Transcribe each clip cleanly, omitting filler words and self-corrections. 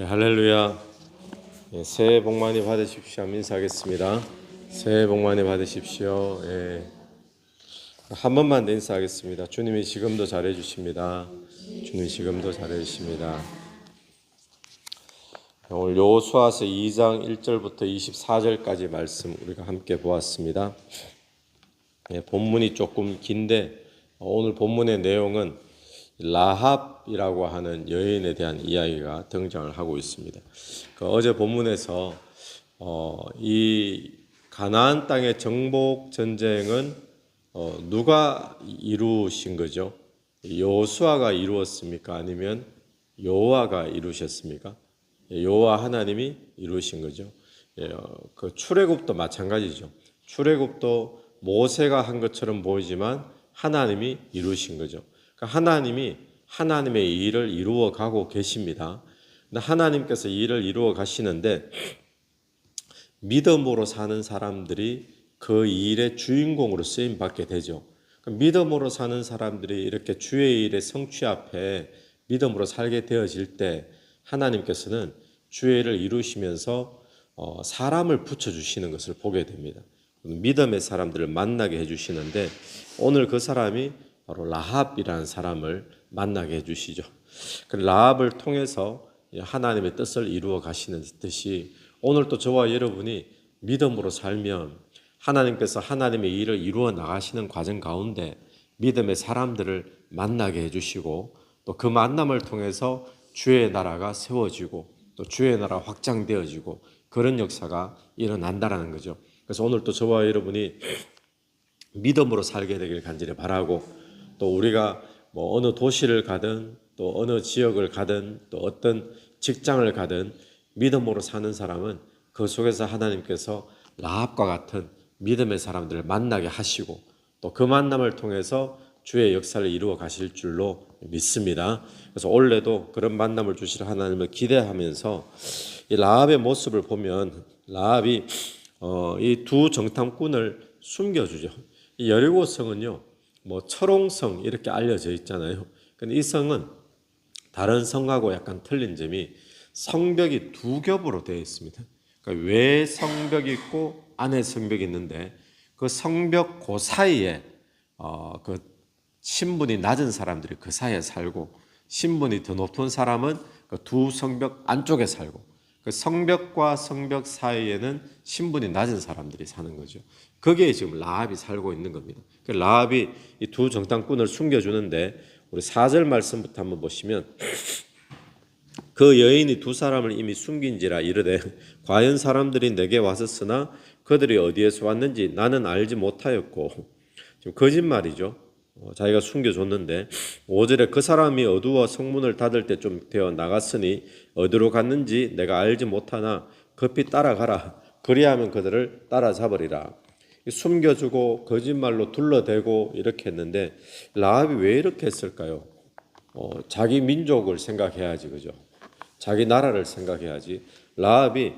할렐루야. 새해 복 많이 받으십시오. 인사하겠습니다. 새해 복 많이 받으십시오. 한 번만 더 인사하겠습니다. 주님이 지금도 잘해 주십니다. 주님이 지금도 잘해 주십니다. 오늘 여호수아서 2장 1절부터 24절까지 말씀 우리가 함께 보았습니다. 본문이 조금 긴데 오늘 본문의 내용은 라합이라고 하는 여인에 대한 이야기가 등장을 하고 있습니다. 어제 본문에서 이 가나안 땅의 정복 전쟁은 누가 이루신 거죠? 여호수아가 이루었습니까? 아니면 여호와가 이루셨습니까? 여호와 하나님이 이루신 거죠. 그 출애굽도 마찬가지죠. 출애굽도 모세가 한 것처럼 보이지만 하나님이 이루신 거죠. 하나님이 하나님의 일을 이루어 가고 계십니다. 하나님께서 일을 이루어 가시는데 믿음으로 사는 사람들이 그 일의 주인공으로 쓰임 받게 되죠. 믿음으로 사는 사람들이 이렇게 주의 일의 성취 앞에 믿음으로 살게 되어질 때 하나님께서는 주의 일을 이루시면서 사람을 붙여주시는 것을 보게 됩니다. 믿음의 사람들을 만나게 해주시는데 오늘 그 사람이 바로 라합이라는 사람을 만나게 해주시죠. 그 라합을 통해서 하나님의 뜻을 이루어 가시는 듯이 오늘도 저와 여러분이 믿음으로 살면 하나님께서 하나님의 일을 이루어 나가시는 과정 가운데 믿음의 사람들을 만나게 해주시고 또 그 만남을 통해서 주의 나라가 세워지고 또 주의 나라 확장되어지고 그런 역사가 일어난다라는 거죠. 그래서 오늘도 저와 여러분이 믿음으로 살게 되길 간절히 바라고 또 우리가 어느 도시를 가든 또 어느 지역을 가든 또 어떤 직장을 가든 믿음으로 사는 사람은 그 속에서 하나님께서 라합과 같은 믿음의 사람들을 만나게 하시고 또 그 만남을 통해서 주의 역사를 이루어 가실 줄로 믿습니다. 그래서 올해도 그런 만남을 주실 하나님을 기대하면서 이 라합의 모습을 보면 라합이 이 두 정탐꾼을 숨겨주죠. 이 여리고 성은요, 철옹성 이렇게 알려져 있잖아요. 근데 이 성은 다른 성하고 약간 틀린 점이 성벽이 두 겹으로 되어 있습니다. 그러니까 외 성벽이 있고 안에 성벽이 있는데 그 성벽 그 사이에 그 신분이 낮은 사람들이 그 사이에 살고 신분이 더 높은 사람은 그 두 성벽 안쪽에 살고 그 성벽과 성벽 사이에는 신분이 낮은 사람들이 사는 거죠. 거기에 지금 라합이 살고 있는 겁니다. 그 라합이 이 두 정탐꾼을 숨겨주는데 우리 4절 말씀부터 한번 보시면 그 여인이 두 사람을 이미 숨긴지라 이르되 과연 사람들이 내게 왔었으나 그들이 어디에서 왔는지 나는 알지 못하였고 지금 거짓말이죠. 자기가 숨겨줬는데 5절에 그 사람이 어두워 성문을 닫을 때 좀 되어 나갔으니 어디로 갔는지 내가 알지 못하나 급히 따라가라. 그리하면 그들을 따라잡으리라. 숨겨주고 거짓말로 둘러대고 이렇게 했는데 라합이 왜 이렇게 했을까요? 자기 민족을 생각해야지, 그죠? 자기 나라를 생각해야지. 라합이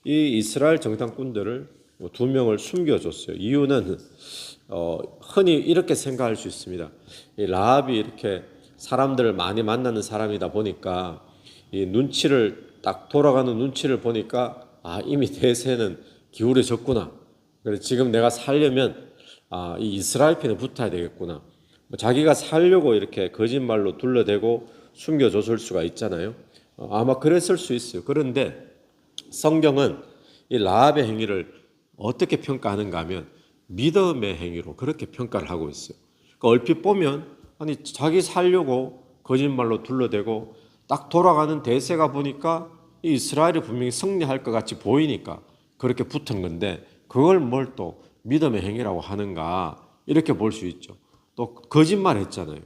이 이스라엘 정탐꾼들을 두 명을 숨겨줬어요. 이유는 흔히 이렇게 생각할 수 있습니다. 이 라합이 이렇게 사람들을 많이 만나는 사람이다 보니까 이 눈치를 딱 돌아가는 눈치를 보니까 이미 대세는 기울어졌구나. 그래서 지금 내가 살려면 이 이스라엘 편에 붙어야 되겠구나. 자기가 살려고 이렇게 거짓말로 둘러대고 숨겨줬을 수가 있잖아요. 아마 그랬을 수 있어요. 그런데 성경은 이 라합의 행위를 어떻게 평가하는가 하면 믿음의 행위로 그렇게 평가를 하고 있어요. 그러니까 얼핏 보면 자기 살려고 거짓말로 둘러대고 딱 돌아가는 대세가 보니까 이 이스라엘이 분명히 승리할 것 같이 보이니까 그렇게 붙은 건데 그걸 뭘 또 믿음의 행위라고 하는가 이렇게 볼 수 있죠. 또 거짓말 했잖아요.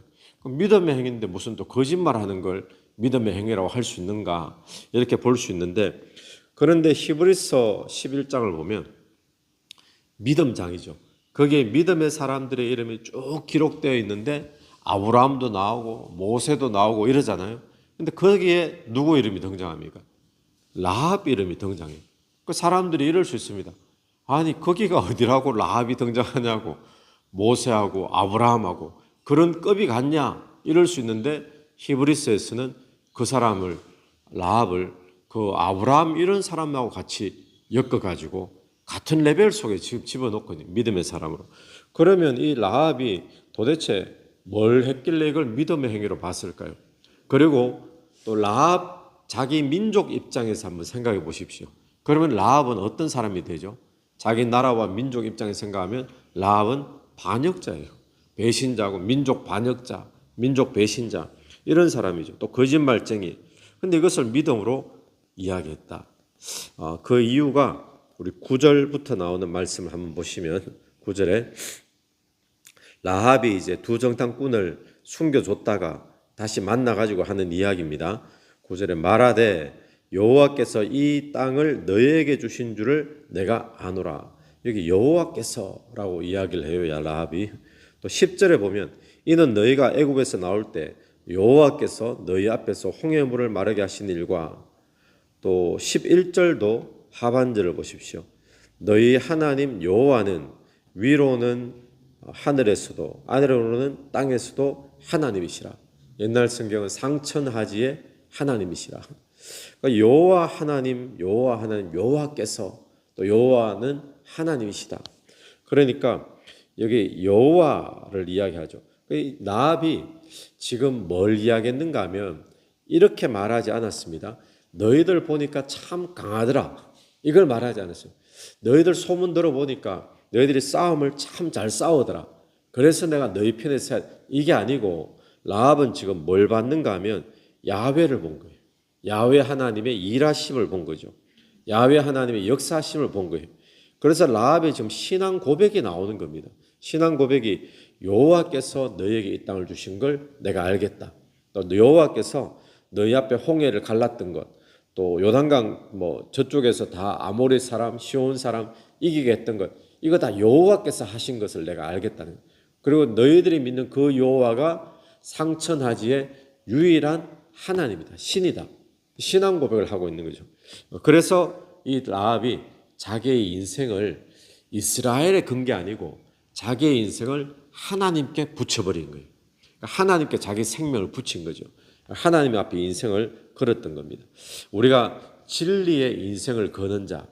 믿음의 행위인데 무슨 또 거짓말하는 걸 믿음의 행위라고 할 수 있는가 이렇게 볼 수 있는데 그런데 히브리서 11장을 보면 믿음장이죠. 거기에 믿음의 사람들의 이름이 쭉 기록되어 있는데 아브라함도 나오고 모세도 나오고 이러잖아요. 근데 거기에 누구 이름이 등장합니까? 라합 이름이 등장해요. 그 사람들이 이럴 수 있습니다. 아니 거기가 어디라고 라합이 등장하냐고 모세하고 아브라함하고 그런 급이 같냐 이럴 수 있는데 히브리서에서는 그 사람을 라합을 그 아브라함 이런 사람하고 같이 엮어가지고 같은 레벨 속에 지금 집어넣거든요. 믿음의 사람으로. 그러면 이 라합이 도대체 뭘 했길래 이걸 믿음의 행위로 봤을까요? 그리고 또 라합 자기 민족 입장에서 한번 생각해 보십시오. 그러면 라합은 어떤 사람이 되죠? 자기 나라와 민족 입장에서 생각하면 라합은 반역자예요. 배신자고 민족 반역자, 민족 배신자 이런 사람이죠. 또 거짓말쟁이. 근데 이것을 믿음으로 이야기했다. 그 이유가 우리 9절부터 나오는 말씀을 한번 보시면 9절에 라합이 이제 두 정탐꾼을 숨겨줬다가 다시 만나가지고 하는 이야기입니다. 9절에 말하되 여호와께서 이 땅을 너희에게 주신 줄을 내가 아노라. 여기 여호와께서라고 이야기를 해요. 라합이. 또 10절에 보면 이는 너희가 애굽에서 나올 때 여호와께서 너희 앞에서 홍해물을 마르게 하신 일과 또 11절도 하반절을 보십시오. 너희 하나님 여호와는 위로는 하늘에서도 아래로는 땅에서도 하나님이시라. 옛날 성경은 상천하지의 하나님이시라. 그러니까 여호와 하나님, 여호와께서 또 여호와는 하나님이시다. 그러니까 여기 여호와를 이야기하죠. 라합이 지금 뭘 이야기했는가 하면 이렇게 말하지 않았습니다. 너희들 보니까 참 강하더라. 이걸 말하지 않았어요. 너희들 소문 들어보니까 너희들이 싸움을 참 잘 싸우더라. 그래서 내가 너희 편에 서 이게 아니고 라합은 지금 뭘 봤는가 하면 야훼를 본 거예요. 야훼 하나님의 일하심을 본 거죠. 야훼 하나님의 역사심을 본 거예요. 그래서 라합의 지금 신앙 고백이 나오는 겁니다. 신앙 고백이 여호와께서 너희에게 이 땅을 주신 걸 내가 알겠다. 또 여호와께서 너희 앞에 홍해를 갈랐던 것, 또 요단강 저쪽에서 다 아모리 사람, 시온 사람 이기게 했던 것, 이거 다 여호와께서 하신 것을 내가 알겠다는 거예요. 그리고 너희들이 믿는 그 여호와가 상천하지의 유일한 하나님이다. 신이다. 신앙 고백을 하고 있는 거죠. 그래서 이 라합이 자기의 인생을 이스라엘에 건 게 아니고 자기의 인생을 하나님께 붙여버린 거예요. 하나님께 자기 생명을 붙인 거죠. 하나님 앞에 인생을 걸었던 겁니다. 우리가 진리의 인생을 거는 자,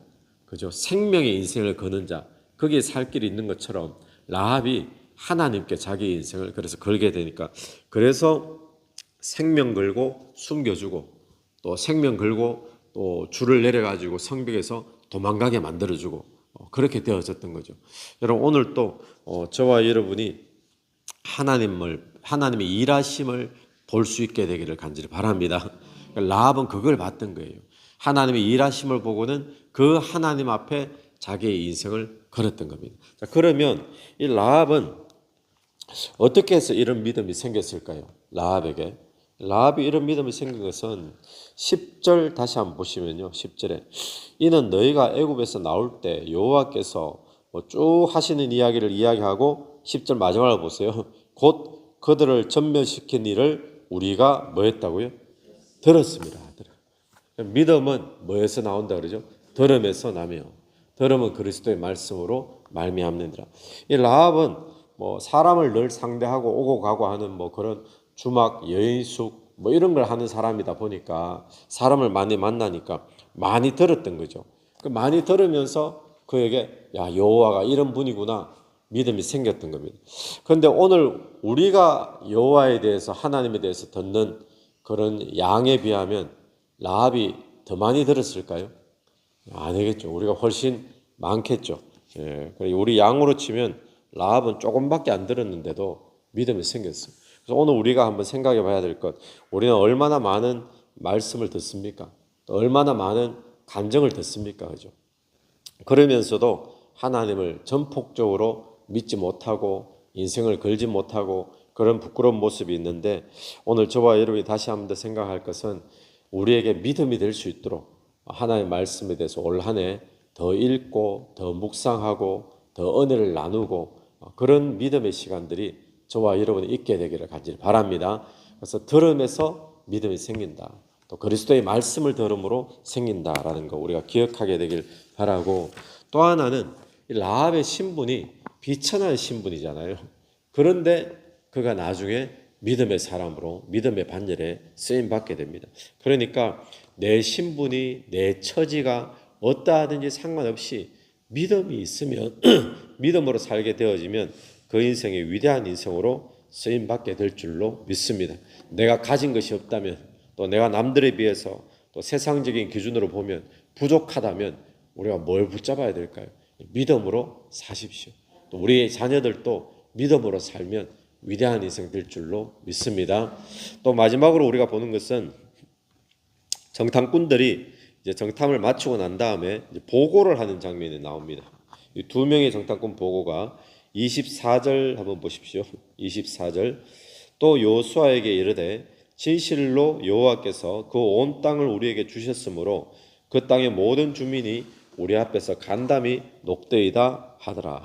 그죠? 생명의 인생을 거는 자, 거기에 살 길이 있는 것처럼 라합이 하나님께 자기 인생을 그래서 걸게 되니까 그래서 생명 걸고 숨겨주고 또 생명 걸고 또 줄을 내려가지고 성벽에서 도망가게 만들어주고 그렇게 되어졌던 거죠. 여러분 오늘 또 저와 여러분이 하나님의 일하심을 볼 수 있게 되기를 간절히 바랍니다. 라합은 그걸 봤던 거예요. 하나님의 일하심을 보고는 그 하나님 앞에 자기의 인생을 걸었던 겁니다. 자, 그러면 이 라합은 어떻게 해서 이런 믿음이 생겼을까요? 라합에게. 라합이 이런 믿음이 생긴 것은 10절 다시 한번 보시면요. 10절에 이는 너희가 애굽에서 나올 때 여호와께서 쭉 하시는 이야기를 이야기하고 10절 마지막을 보세요. 곧 그들을 전멸시킨 일을 우리가 뭐 했다고요? 들었습니다. 믿음은 뭐에서 나온다 그러죠? 들음에서 나며 들음은 그리스도의 말씀으로 말미암느니라. 이 라합은 사람을 늘 상대하고 오고 가고 하는 그런 주막, 여인숙 이런 걸 하는 사람이다 보니까 사람을 많이 만나니까 많이 들었던 거죠. 많이 들으면서 그에게 야 여호와가 이런 분이구나 믿음이 생겼던 겁니다. 그런데 오늘 우리가 여호와에 대해서 하나님에 대해서 듣는 그런 양에 비하면 라합이 더 많이 들었을까요? 아니겠죠. 우리가 훨씬 많겠죠. 예, 우리 양으로 치면 라합은 조금밖에 안 들었는데도 믿음이 생겼어요. 그래서 오늘 우리가 한번 생각해 봐야 될 것, 우리는 얼마나 많은 말씀을 듣습니까? 얼마나 많은 감정을 듣습니까? 그죠? 그러면서도 하나님을 전폭적으로 믿지 못하고 인생을 걸지 못하고 그런 부끄러운 모습이 있는데 오늘 저와 여러분이 다시 한번 더 생각할 것은 우리에게 믿음이 될 수 있도록 하나님의 말씀에 대해서 올 한 해 더 읽고 더 묵상하고 더 은혜를 나누고 그런 믿음의 시간들이 저와 여러분이 있게 되기를 간절히 바랍니다. 그래서 들음에서 믿음이 생긴다. 또 그리스도의 말씀을 들음으로 생긴다라는 거 우리가 기억하게 되길 바라고 또 하나는 라합의 신분이 비천한 신분이잖아요. 그런데 그가 나중에 믿음의 사람으로 믿음의 반열에 쓰임 받게 됩니다. 그러니까 내 신분이, 내 처지가 어떠하든지 상관없이 믿음이 있으면 믿음으로 살게 되어지면 그 인생이 위대한 인생으로 쓰임 받게 될 줄로 믿습니다. 내가 가진 것이 없다면, 또 내가 남들에 비해서 또 세상적인 기준으로 보면 부족하다면 우리가 뭘 붙잡아야 될까요? 믿음으로 사십시오. 또 우리의 자녀들도 믿음으로 살면 위대한 인생 될 줄로 믿습니다. 또 마지막으로 우리가 보는 것은 정탐꾼들이 이제 정탐을 마치고 난 다음에 이제 보고를 하는 장면이 나옵니다. 이 두 명의 정탐꾼 보고가 24절 한번 보십시오. 24절. 또 여호수아에게 이르되 진실로 여호와께서 그 온 땅을 우리에게 주셨으므로 그 땅의 모든 주민이 우리 앞에서 간담이 녹되이다 하더라.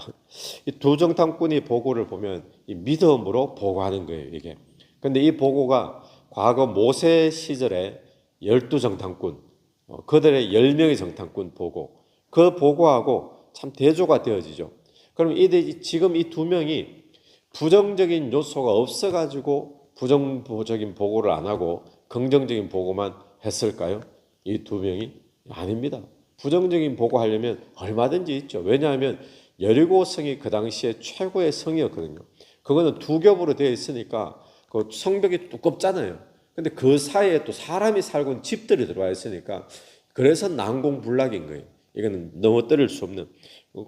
이 두 정탐꾼이 보고를 보면 이 믿음으로 보고하는 거예요, 이게. 근데 이 보고가 과거 모세 시절에 12정탐꾼, 그들의 10명의 정탐꾼 보고, 그 보고하고 참 대조가 되어지죠. 그럼 지금 이 두 명이 부정적인 요소가 없어가지고 부정적인 보고를 안 하고 긍정적인 보고만 했을까요? 이 두 명이? 아닙니다. 부정적인 보고하려면 얼마든지 있죠. 왜냐하면 여리고성이 그 당시에 최고의 성이었거든요. 그거는 두 겹으로 되어 있으니까 그 성벽이 두껍잖아요. 근데 그 사이에 또 사람이 살고 있는 집들이 들어와 있으니까 그래서 난공불락인 거예요. 이거는 넘어뜨릴 수 없는.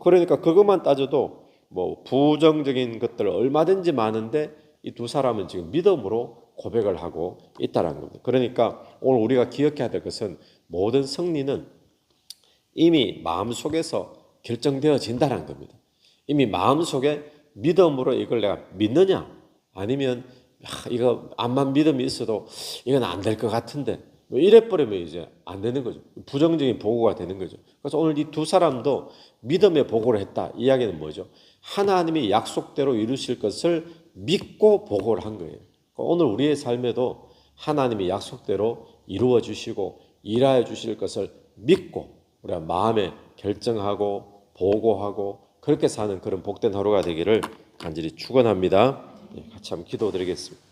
그러니까 그것만 따져도 뭐 부정적인 것들 얼마든지 많은데 이 두 사람은 지금 믿음으로 고백을 하고 있다는 겁니다. 그러니까 오늘 우리가 기억해야 될 것은 모든 승리는 이미 마음속에서 결정되어진다는 겁니다. 이미 마음속에 믿음으로 이걸 내가 믿느냐 아니면 이거 암만 믿음이 있어도 이건 안 될 것 같은데 뭐 이래버리면 이제 안 되는 거죠. 부정적인 보고가 되는 거죠. 그래서 오늘 이 두 사람도 믿음의 보고를 했다. 이야기는 뭐죠? 하나님이 약속대로 이루실 것을 믿고 보고를 한 거예요. 오늘 우리의 삶에도 하나님이 약속대로 이루어 주시고 일하여 주실 것을 믿고 우리가 마음에 결정하고 보고하고 그렇게 사는 그런 복된 하루가 되기를 간절히 축원합니다. 같이 한번 기도드리겠습니다.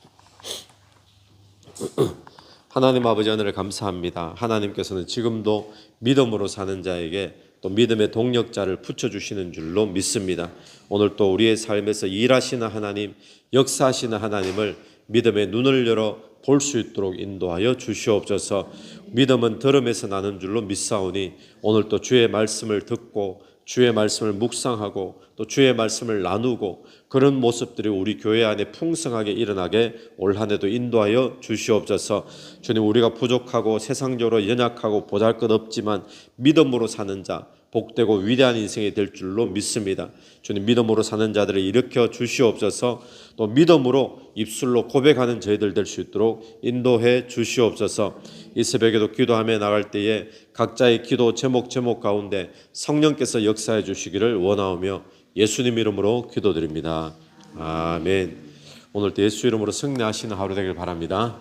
하나님 아버지 하늘을 감사합니다. 하나님께서는 지금도 믿음으로 사는 자에게 또 믿음의 동력자를 붙여주시는 줄로 믿습니다. 오늘 또 우리의 삶에서 일하시는 하나님, 역사하시는 하나님을 믿음의 눈을 열어 볼 수 있도록 인도하여 주시옵소서. 믿음은 들음에서 나는 줄로 믿사오니 오늘 또 주의 말씀을 듣고 주의 말씀을 묵상하고 또 주의 말씀을 나누고 그런 모습들이 우리 교회 안에 풍성하게 일어나게 올 한 해도 인도하여 주시옵소서. 주님, 우리가 부족하고 세상적으로 연약하고 보잘것없지만 믿음으로 사는 자 복되고 위대한 인생이 될 줄로 믿습니다. 주님, 믿음으로 사는 자들을 일으켜 주시옵소서. 또 믿음으로 입술로 고백하는 저희들 될 수 있도록 인도해 주시옵소서. 이 새벽에도 기도하며 나갈 때에 각자의 기도 제목 가운데 성령께서 역사해 주시기를 원하오며 예수님 이름으로 기도드립니다. 아멘. 오늘도 예수 이름으로 승리하시는 하루 되길 바랍니다.